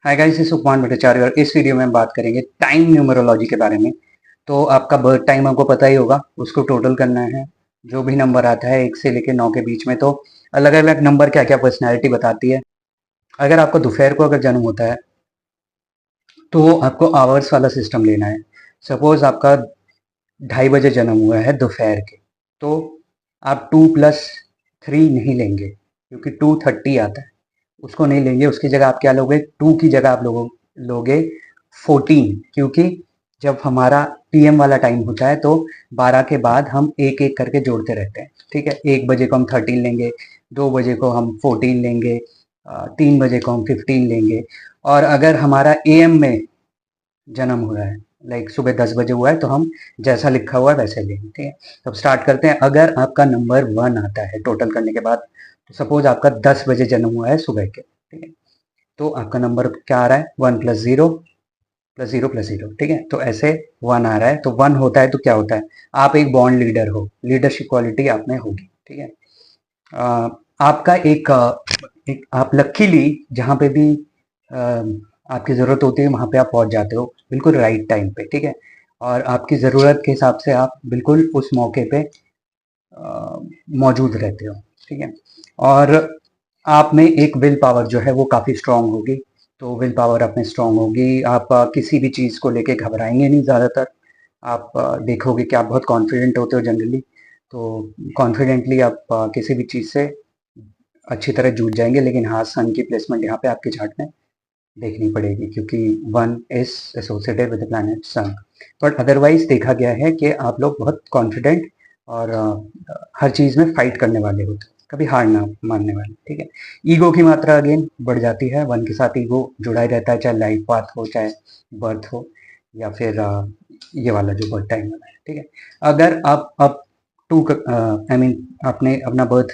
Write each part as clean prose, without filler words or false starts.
Hi guys, इस उपमान भट्टाचार्य और इस वीडियो में हम बात करेंगे टाइम न्यूमरोलॉजी के बारे में। तो आपका बर्थ टाइम आपको पता ही होगा, उसको टोटल करना है। जो भी नंबर आता है 1 से लेकर 9 के बीच में, तो अलग अलग नंबर क्या क्या पर्सनैलिटी बताती है। अगर आपको दोपहर को अगर जन्म होता है तो आपको आवर्स वाला सिस्टम लेना है। सपोज आपका 2:30 बजे जन्म हुआ है दोपहर के, तो आप 2+3 नहीं लेंगे क्योंकि 2:30 आता है, उसको नहीं लेंगे। उसकी जगह आप क्या लोगे, 2 की जगह आप लोगे 14, क्योंकि जब हमारा पीएम वाला टाइम होता है तो 12 के बाद हम एक एक करके जोड़ते रहते हैं। ठीक है, 1 बजे को हम 13 लेंगे, 2 बजे को हम 14 लेंगे, 3 बजे को हम 15 लेंगे। और अगर हमारा एएम में जन्म हुआ है, लाइक सुबह 10 बजे हुआ है, तो हम जैसा लिखा हुआ है वैसे लेंगे। ठीक है, तो अब स्टार्ट करते हैं। अगर आपका नंबर 1 आता है टोटल करने के बाद, तो सपोज आपका 10 बजे जन्म हुआ है सुबह के, ठीक है, तो आपका नंबर क्या आ रहा है, 1+0+0+0। ठीक है, तो ऐसे 1 आ रहा है। तो 1 होता है तो क्या होता है, आप एक बॉन्ड लीडर हो, लीडरशिप क्वालिटी आप में होगी। ठीक है, आपका एक आप लकीली जहाँ पे भी आपकी ज़रूरत होती है वहाँ पे आप पहुँच जाते हो बिल्कुल राइट टाइम पे। ठीक है, और आपकी ज़रूरत के हिसाब से आप बिल्कुल उस मौके पे मौजूद रहते हो। ठीक है, और आप में एक विल पावर जो है वो काफ़ी स्ट्रांग होगी। तो विल पावर आप में स्ट्रांग होगी, आप किसी भी चीज़ को लेके घबराएंगे नहीं ज़्यादातर। आप देखोगे कि आप बहुत कॉन्फिडेंट होते हो जनरली, तो कॉन्फिडेंटली आप किसी भी चीज़ से अच्छी तरह जूझ जाएंगे। लेकिन हाँ, सन की प्लेसमेंट यहाँ पे आपके चार्ट में देखनी पड़ेगी, क्योंकि 1 is associated with the planet sun. But otherwise देखा गया है कि आप लोग बहुत कॉन्फिडेंट और हर चीज़ में फाइट करने वाले होते हैं, कभी हार ना मानने वाले। ठीक है, ईगो की मात्रा अगेन बढ़ जाती है, 1 के साथ ईगो जुड़ा ही रहता है, चाहे लाइफ पाथ हो, चाहे बर्थ हो, या फिर ये वाला जो बर्थ टाइम वाला है। ठीक है, अगर आप अब टू आई मीन आपने अपना बर्थ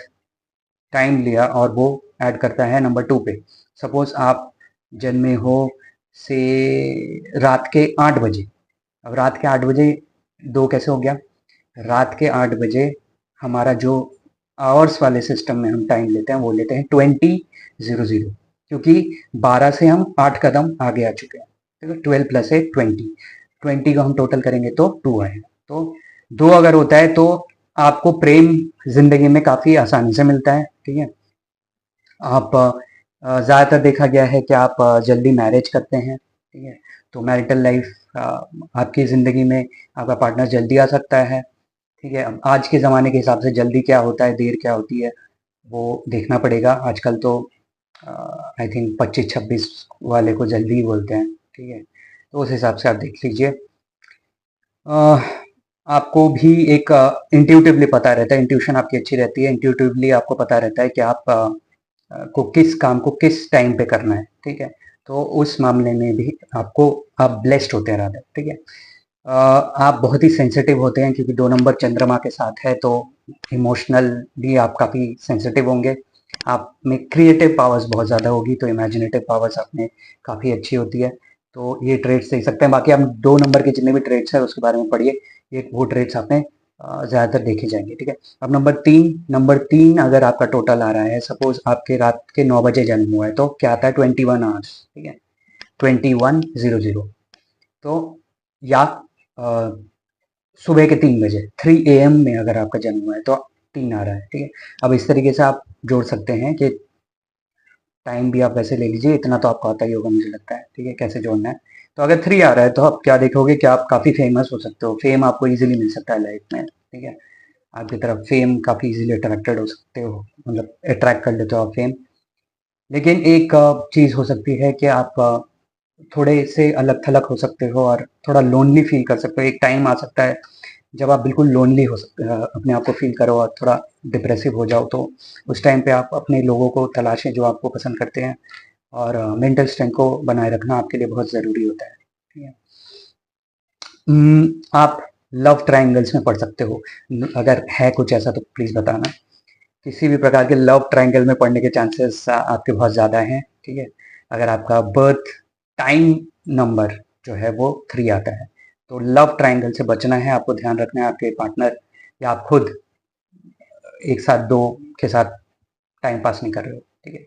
टाइम लिया और वो ऐड करता है नंबर 2 पे। सपोज आप जन्मे हो से रात के 8 बजे। अब रात के 8 बजे 2 कैसे हो गया, रात के 8 बजे हमारा जो आवर्स वाले सिस्टम में हम टाइम लेते हैं वो लेते हैं 20:00, क्योंकि 12 से हम 8 कदम आगे आ चुके हैं। ठीक है, 12+8 20, 20 को हम टोटल करेंगे तो 2 आएगा। तो 2 अगर होता है तो आपको प्रेम जिंदगी में काफी आसानी से मिलता है। ठीक है, आप ज़्यादातर देखा गया है कि आप जल्दी मैरिज करते हैं। ठीक है, तो मैरिटल लाइफ आपकी ज़िंदगी में आपका पार्टनर जल्दी आ सकता है। ठीक है, अब आज के ज़माने के हिसाब से जल्दी क्या होता है, देर क्या होती है, वो देखना पड़ेगा। आजकल तो आई थिंक 25-26 वाले को जल्दी ही बोलते हैं। ठीक है, तो उस हिसाब से आप देख लीजिए। अ, आपको भी एक इंट्यूटिवली पता रहता है, इंट्यूशन आपकी अच्छी रहती है, इंट्यूटिवली आपको पता रहता है कि आप को किस काम को किस टाइम पे करना है। ठीक है, तो उस मामले में भी आपको आप ब्लेस्ड होते हैं रादर। ठीक है, आप बहुत ही सेंसिटिव होते हैं क्योंकि 2 नंबर चंद्रमा के साथ है, तो इमोशनल भी आप काफ़ी सेंसिटिव होंगे। आप में क्रिएटिव पावर्स बहुत ज़्यादा होगी, तो इमेजिनेटिव पावर्स आप में काफ़ी अच्छी होती है। तो ये ट्रेड्स देख सकते हैं। बाकी आप 2 नंबर के जितने भी ट्रेड्स हैं उसके बारे में पढ़िए, ये वो ट्रेड्स आप में ज़्यादातर देखे जाएंगे। ठीक है, अब नंबर 3 अगर आपका टोटल आ रहा है, सपोज आपके रात के 9 बजे जन्म हुआ है, तो क्या आता है, 21 आवर्स। ठीक है, 21:00। तो या अ, सुबह के 3 बजे 3 AM में अगर आपका जन्म हुआ है तो 3 आ रहा है। ठीक है, अब इस तरीके से आप जोड़ सकते हैं कि टाइम भी आप वैसे ले लीजिए, इतना तो आपको आता ही होगा मुझे लगता है। ठीक है, कैसे जोड़ना है। तो अगर 3 आ रहा है तो आप क्या देखोगे कि आप काफ़ी फेमस हो सकते हो, फेम आपको इजीली मिल सकता है लाइफ में। ठीक है, आपकी तरफ फेम काफ़ी इजीली अट्रैक्टेड हो सकते हो, मतलब अट्रैक्ट कर लेते हो आप फेम। लेकिन एक चीज़ हो सकती है कि आप थोड़े से अलग थलग हो सकते हो और थोड़ा लोनली फील कर सकते हो। एक टाइम आ सकता है जब आप बिल्कुल लोनली हो सकते अपने आप को फील करो और थोड़ा डिप्रेसिव हो जाओ, तो उस टाइम पे आप अपने लोगों को तलाशें जो आपको पसंद करते हैं, और मेंटल स्ट्रेंथ को बनाए रखना आपके लिए बहुत ज़रूरी होता है। ठीक है, आप लव ट्रायंगल्स में पढ़ सकते हो, अगर है कुछ ऐसा तो प्लीज़ बताना। किसी भी प्रकार के लव ट्रायंगल में पढ़ने के चांसेस आपके बहुत ज़्यादा हैं। ठीक है, अगर आपका बर्थ टाइम नंबर जो है वो 3 आता है, तो लव ट्रायंगल से बचना है, आपको ध्यान रखना है आपके पार्टनर या आप खुद एक साथ 2 के साथ टाइम पास नहीं कर रहे हो। ठीक है,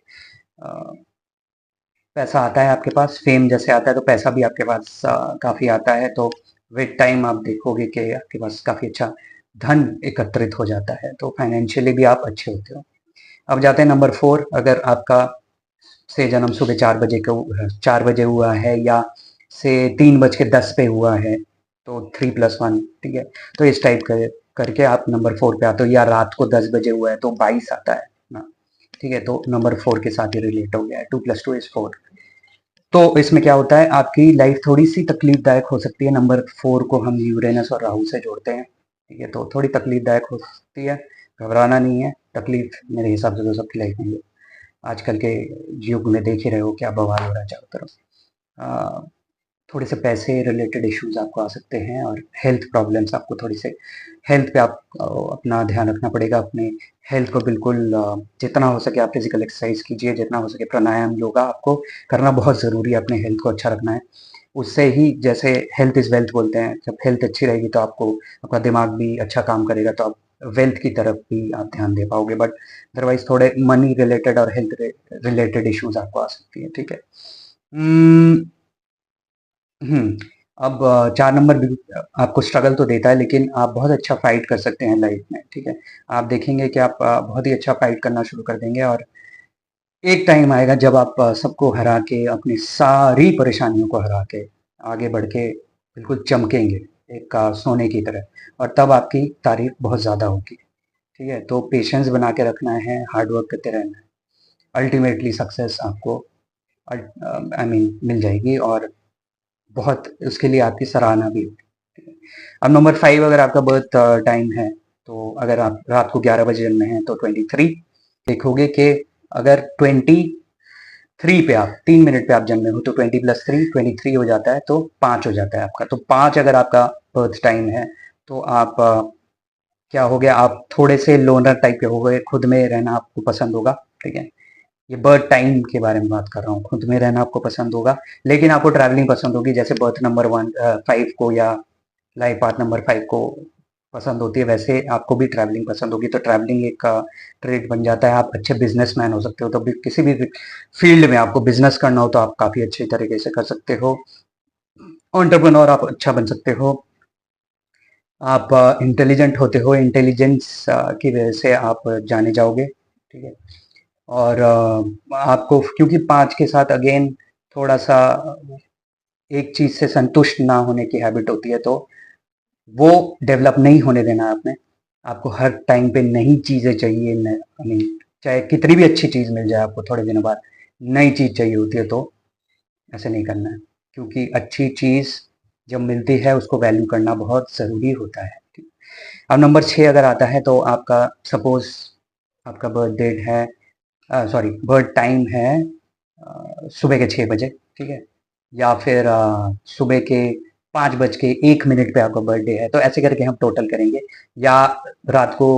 पैसा आता है आपके पास, फेम जैसे आता है तो पैसा भी आपके पास काफ़ी आता है। तो विद टाइम आप देखोगे कि आपके पास काफ़ी अच्छा धन एकत्रित हो जाता है, तो फाइनेंशियली भी आप अच्छे होते हो। अब जाते हैं नंबर 4। अगर आपका से जन्म सुबह 4 बजे को 4 बजे हुआ है या से 3:10 पे हुआ है, तो 3+1, ठीक है। तो इस टाइप करके आप नंबर 4 पे आते हो, या रात को 10 बजे हुआ है तो 22 आता है ना, ठीक है। तो नंबर 4 के साथ ही रिलेट हो गया है, 2+2 is 4। तो इसमें क्या होता है, आपकी लाइफ थोड़ी सी तकलीफदायक हो सकती है। नंबर 4 को हम यूरेनस और राहु से जोड़ते हैं, ठीक है। तो थोड़ी तकलीफदायक हो सकती है, घबराना नहीं है। तकलीफ मेरे हिसाब से तो सबकी लाइफ में है। आजकल के युग में देख ही रहे हो क्या बवाल हो रहा है चारों तरफ। थोड़े से पैसे रिलेटेड इश्यूज आपको आ सकते हैं, और हेल्थ प्रॉब्लम्स आपको थोड़ी से, हेल्थ पे आप अपना ध्यान रखना पड़ेगा। अपने हेल्थ को बिल्कुल जितना हो सके आप फिजिकल एक्सरसाइज कीजिए, जितना हो सके प्राणायाम योगा आपको करना बहुत ज़रूरी है। अपने हेल्थ को अच्छा रखना है, उससे ही, जैसे हेल्थ इज़ वेल्थ बोलते हैं, जब हेल्थ अच्छी रहेगी तो आपको आपका दिमाग भी अच्छा काम करेगा, तो आप वेल्थ की तरफ भी आप ध्यान दे पाओगे। बट अदरवाइज थोड़े मनी रिलेटेड और हेल्थ रिलेटेड इश्यूज आपको आ सकती है, ठीक है। हम्म, हम्म। अब 4 नंबर भी आपको स्ट्रगल तो देता है, लेकिन आप बहुत अच्छा फाइट कर सकते हैं लाइफ में, ठीक है। आप देखेंगे कि आप बहुत ही अच्छा फाइट करना शुरू कर देंगे, और एक टाइम आएगा जब आप सबको हरा के, अपनी सारी परेशानियों को हरा के आगे बढ़ के बिल्कुल चमकेंगे, एक सोने की तरह। और तब आपकी तारीफ बहुत ज़्यादा होगी, ठीक है। तो पेशेंस बना के रखना है, हार्ड वर्क करते रहना है। अल्टीमेटली सक्सेस आपको आई मीन मिल जाएगी, और बहुत उसके लिए आपकी सराहना भी होगी। अब नंबर 5, अगर आपका बर्थ टाइम है, तो अगर आप रात को 11 बजे जन्मे हैं तो 23। देखोगे कि अगर 23 पे आप 3 मिनट पे आप जन्मे हो, तो 20+3 23 हो जाता है, तो 5 हो जाता है आपका। तो 5 अगर आपका बर्थ टाइम है, तो आप क्या हो गया, आप थोड़े से लोनर टाइप के हो गए, खुद में रहना आपको पसंद होगा, ठीक है। ये बर्थ टाइम के बारे में बात कर रहा हूँ, खुद में रहना आपको पसंद होगा, लेकिन आपको ट्रैवलिंग पसंद होगी, जैसे बर्थ नंबर 5 को या लाइफ पाथ नंबर 5 को पसंद होती है, वैसे आपको भी ट्रैवलिंग पसंद होगी। तो ट्रैवलिंग एक ट्रेड बन जाता है। आप अच्छे बिजनेसमैन हो सकते हो, तो भी किसी भी फील्ड में आपको बिजनेस करना हो तो आप काफ़ी अच्छे तरीके से कर सकते हो। एंटरप्रेन्योर आप अच्छा बन सकते हो। आप इंटेलिजेंट होते हो, इंटेलिजेंस की वजह से आप जाने जाओगे, ठीक है। और आपको क्योंकि 5 के साथ अगेन थोड़ा सा एक चीज़ से संतुष्ट ना होने की हैबिट होती है, तो वो डेवलप नहीं होने देना है आपने। आपको हर टाइम पे नई चीज़ें चाहिए, आई मीन चाहे कितनी भी अच्छी चीज़ मिल जाए, आपको थोड़े दिनों बाद नई चीज़ चाहिए होती है, तो ऐसे नहीं करना है। क्योंकि अच्छी चीज़ जब मिलती है उसको वैल्यू करना बहुत ज़रूरी होता है। अब नंबर 6 अगर आता है, तो आपका सपोज आपका बर्थ डेट है, सॉरी बर्थ टाइम है सुबह के 6 बजे, ठीक है। या फिर सुबह के 5:01 पे आपका बर्थडे है, तो ऐसे करके हम टोटल करेंगे। या रात को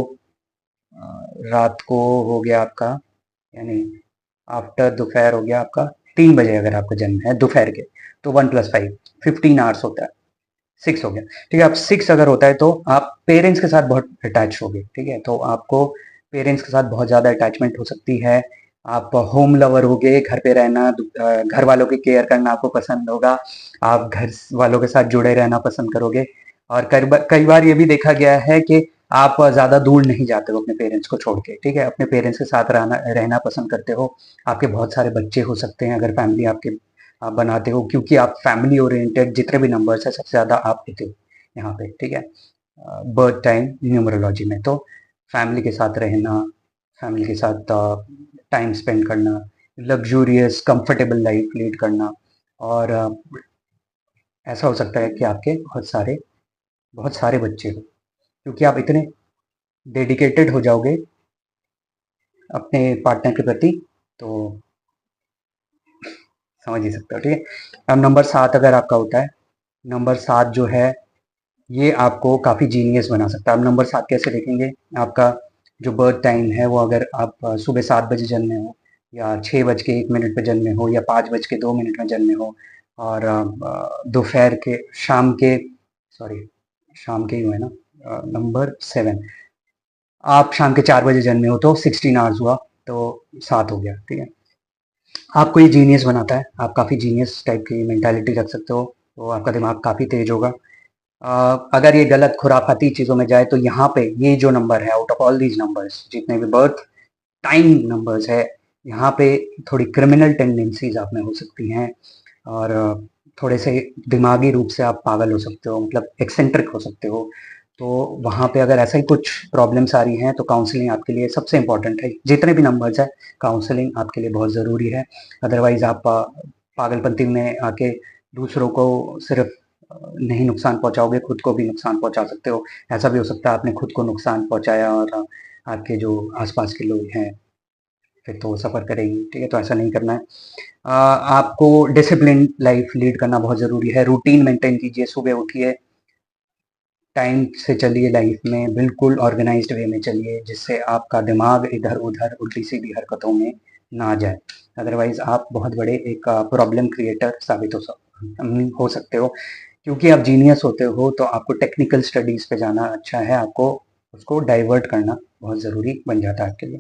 रात को हो गया आपका, यानी आफ्टर दोपहर हो गया आपका 3 बजे, अगर आपका जन्म है दोपहर के, तो 1+5 15 आवर्स होता है, 6 हो गया, ठीक है। आप 6 अगर होता है तो आप पेरेंट्स के साथ बहुत अटैच हो गए, ठीक है। तो आपको पेरेंट्स के साथ बहुत ज़्यादा अटैचमेंट हो सकती है। आप होम लवर हो गए, घर पे रहना, घर वालों की केयर करना आपको पसंद होगा। आप घर वालों के साथ जुड़े रहना पसंद करोगे। और कई बार ये भी देखा गया है कि आप ज़्यादा दूर नहीं जाते हो अपने पेरेंट्स को छोड़ के, ठीक है। अपने पेरेंट्स के साथ रहना रहना पसंद करते हो। आपके बहुत सारे बच्चे हो सकते हैं अगर फैमिली आपके आप बनाते हो, क्योंकि आप फैमिली ओरिएंटेड जितने भी नंबर्स है सबसे ज़्यादा आप होते हो यहाँ पे, ठीक है। बर्थ टाइम न्यूमरोलॉजी में तो फैमिली के साथ रहना, फैमिली के साथ टाइम स्पेंड करना, लग्जूरियस कंफर्टेबल लाइफ लीड करना, और ऐसा हो सकता है कि आपके बहुत सारे बच्चे हो, क्योंकि आप इतने डेडिकेटेड हो जाओगे अपने पार्टनर के प्रति, तो समझ ही सकते हो, ठीक है। अब नंबर 7 अगर आपका होता है, नंबर 7 जो है ये आपको काफ़ी जीनियस बना सकता है। आप नंबर 7 कैसे देखेंगे, आपका जो बर्थ टाइम है वो, अगर आप सुबह 7 बजे जन्मे हो, या 6:01 पे जन्मे हो, या 5:02 में जन्मे हो, और दोपहर के शाम के, सॉरी शाम के ही हुए ना, नंबर 7, आप शाम के 4 बजे जन्मे हो, तो 16 आवर्स हुआ, तो 7 हो गया, ठीक है। आपको ये जीनियस बनाता है, आप काफ़ी जीनियस टाइप की मेंटालिटी रख सकते हो, तो आपका दिमाग काफ़ी तेज होगा। अगर ये गलत खुराफाती चीज़ों में जाए तो यहाँ पे ये जो नंबर है, out of all these numbers, जितने भी बर्थ टाइम नंबर्स है, यहाँ पे थोड़ी क्रिमिनल टेंडेंसीज आप में हो सकती हैं, और थोड़े से दिमागी रूप से आप पागल हो सकते हो, मतलब एक्सेंट्रिक हो सकते हो। तो वहाँ पे अगर ऐसा ही कुछ प्रॉब्लम्स आ रही हैं तो काउंसलिंग आपके लिए सबसे इम्पोर्टेंट है। जितने भी नंबर्स है, काउंसलिंग आपके लिए बहुत ज़रूरी है। अदरवाइज आप पागलपंती में आके दूसरों को सिर्फ नहीं नुकसान पहुंचाओगे, खुद को भी नुकसान पहुंचा सकते हो। ऐसा भी हो सकता है आपने खुद को नुकसान पहुंचाया और आपके जो आसपास के लोग हैं फिर तो वो सफ़र करेंगे, ठीक है? तो ऐसा नहीं करना है। आपको डिसिप्लिन लाइफ लीड करना बहुत ज़रूरी है। रूटीन मेंटेन कीजिए, सुबह उठिए, टाइम से चलिए, लाइफ में बिल्कुल ऑर्गेनाइज्ड वे में चलिए, जिससे आपका दिमाग इधर उधर उल्टी सीधी हरकतों में ना जाए। अदरवाइज आप बहुत बड़े एक प्रॉब्लम क्रिएटर साबित हो सकते हो। क्योंकि आप जीनियस होते हो तो आपको टेक्निकल स्टडीज पे जाना अच्छा है, आपको उसको डाइवर्ट करना बहुत ज़रूरी बन जाता है आपके लिए।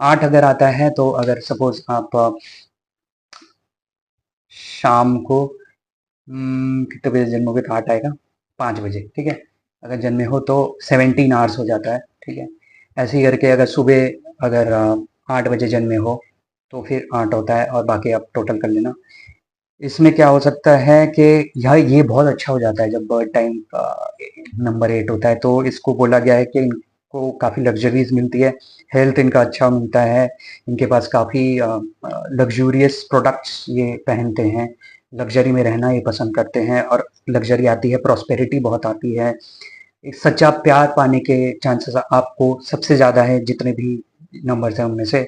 8 अगर आता है तो अगर सपोज आप शाम को कितने बजे जन्मोगे तो 8 आएगा, 5 बजे, ठीक है? अगर जन्मे हो तो 17 आवर्स हो जाता है, ठीक है? ऐसे ही करके अगर सुबह अगर 8 बजे जन्मे हो तो फिर 8 होता है, और बाकी आप टोटल कर लेना। इसमें क्या हो सकता है कि यह ये बहुत अच्छा हो जाता है जब बर्थ टाइम नंबर 8 होता है, तो इसको बोला गया है कि इनको काफ़ी लग्जरीज मिलती है, हेल्थ इनका अच्छा मिलता है, इनके पास काफ़ी लग्जूरियस प्रोडक्ट्स ये पहनते हैं, लग्जरी में रहना ये पसंद करते हैं, और लग्जरी आती है, प्रॉस्पेरिटी बहुत आती है। एक सच्चा प्यार पाने के चांसेस आपको सबसे ज़्यादा है जितने भी नंबर्स हैं उनमें से।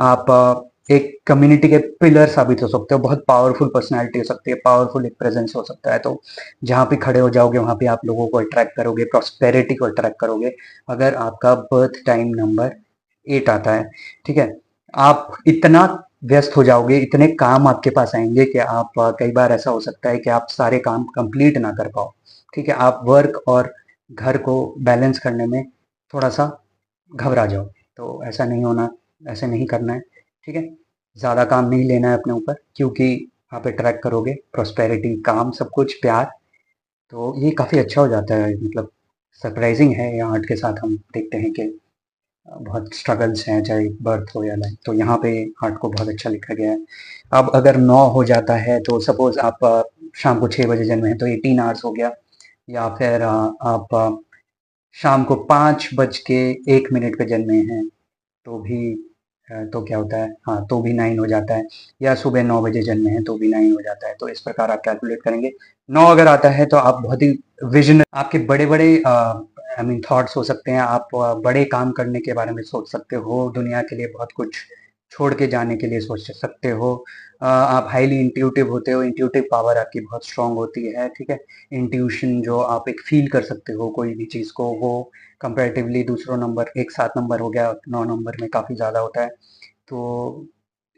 आप एक कम्युनिटी के पिलर साबित हो सकते हो, बहुत पावरफुल पर्सनालिटी हो सकती है, पावरफुल एक प्रेजेंस हो सकता है, तो जहाँ पे खड़े हो जाओगे वहाँ पे आप लोगों को अट्रैक्ट करोगे, प्रॉस्पेरिटी को अट्रैक्ट करोगे, अगर आपका बर्थ टाइम नंबर 8 आता है, ठीक है? आप इतना व्यस्त हो जाओगे, इतने काम आपके पास आएंगे कि आप कई बार ऐसा हो सकता है कि आप सारे काम कंप्लीट ना कर पाओ, ठीक है? आप वर्क और घर को बैलेंस करने में थोड़ा सा घबरा जाओ, तो ऐसा नहीं होना, ऐसे नहीं करना है, ठीक है? ज़्यादा काम नहीं लेना है अपने ऊपर, क्योंकि आप अट्रैक्ट करोगे प्रॉस्पेरिटी, काम, सब कुछ, प्यार, तो ये काफ़ी अच्छा हो जाता है। मतलब सरप्राइजिंग है, यहाँ आर्ट के साथ हम देखते हैं कि बहुत स्ट्रगल्स हैं, चाहे बर्थ हो या लाइफ, तो यहाँ पे आर्ट को बहुत अच्छा लिखा गया है। अब अगर 9 हो जाता है तो सपोज आप शाम को 6 बजे जन्मे हैं तो 18 आवर्स हो गया, या फिर आप शाम को 5:01 पे जन्मे हैं तो भी तो क्या होता है, हाँ, तो भी 9 हो जाता है, या सुबह 9 बजे जन्मे हैं तो भी 9 हो जाता है, तो इस प्रकार आप कैलकुलेट करेंगे। 9 अगर आता है तो आप बहुत ही विजन, आपके बड़े बड़े आई मीन थॉट्स हो सकते हैं, आप बड़े काम करने के बारे में सोच सकते हो, दुनिया के लिए बहुत कुछ छोड़ के जाने के लिए सोच सकते हो। आप हाईली इंट्यूटिव होते हो, इंट्यूटिव पावर आपकी बहुत स्ट्रांग होती है, ठीक है? इंट्यूशन जो आप एक फील कर सकते हो कोई भी चीज़ को, वो कंपैरेटिवली दूसरों नंबर, एक 7 नंबर हो गया, 9 नंबर में काफ़ी ज़्यादा होता है। तो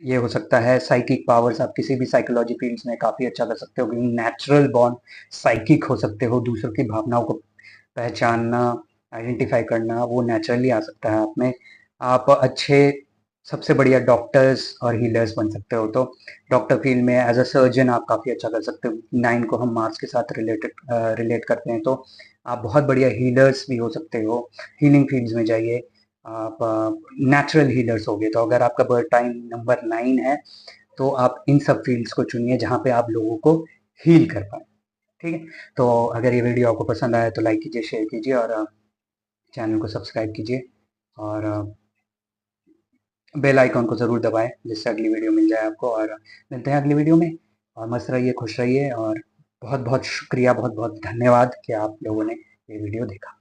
ये हो सकता है साइकिक पावर्स, आप किसी भी साइकोलॉजी फील्ड्स में काफ़ी अच्छा कर सकते हो, क्योंकि नेचुरल बॉर्न साइकिक हो सकते हो, दूसरों की भावनाओं को पहचानना, आइडेंटिफाई करना, वो नेचुरली आ सकता है आप में। आप अच्छे, सबसे बढ़िया डॉक्टर्स और हीलर्स बन सकते हो, तो डॉक्टर फील्ड में एज अ सर्जन आप काफ़ी अच्छा कर सकते हो। 9 को हम मार्स के साथ रिलेट करते हैं, तो आप बहुत बढ़िया हीलर्स भी हो सकते हो। हीलिंग फील्ड्स में जाइए, आप नेचुरल हीलर्स होगे, तो अगर आपका बर्थ टाइम नंबर 9 है तो आप इन सब फील्ड्स को चुनिए जहाँ पे आप लोगों को हील कर पाए, ठीक है? तो अगर ये वीडियो आपको पसंद आया तो लाइक कीजिए, शेयर कीजिए, और चैनल को सब्सक्राइब कीजिए, और बेल आइकॉन को ज़रूर दबाएं जिससे अगली वीडियो मिल जाए आपको, और मिलते हैं अगली वीडियो में। और मस्त रहिए, खुश रहिए, और बहुत बहुत शुक्रिया, बहुत बहुत धन्यवाद कि आप लोगों ने ये वीडियो देखा।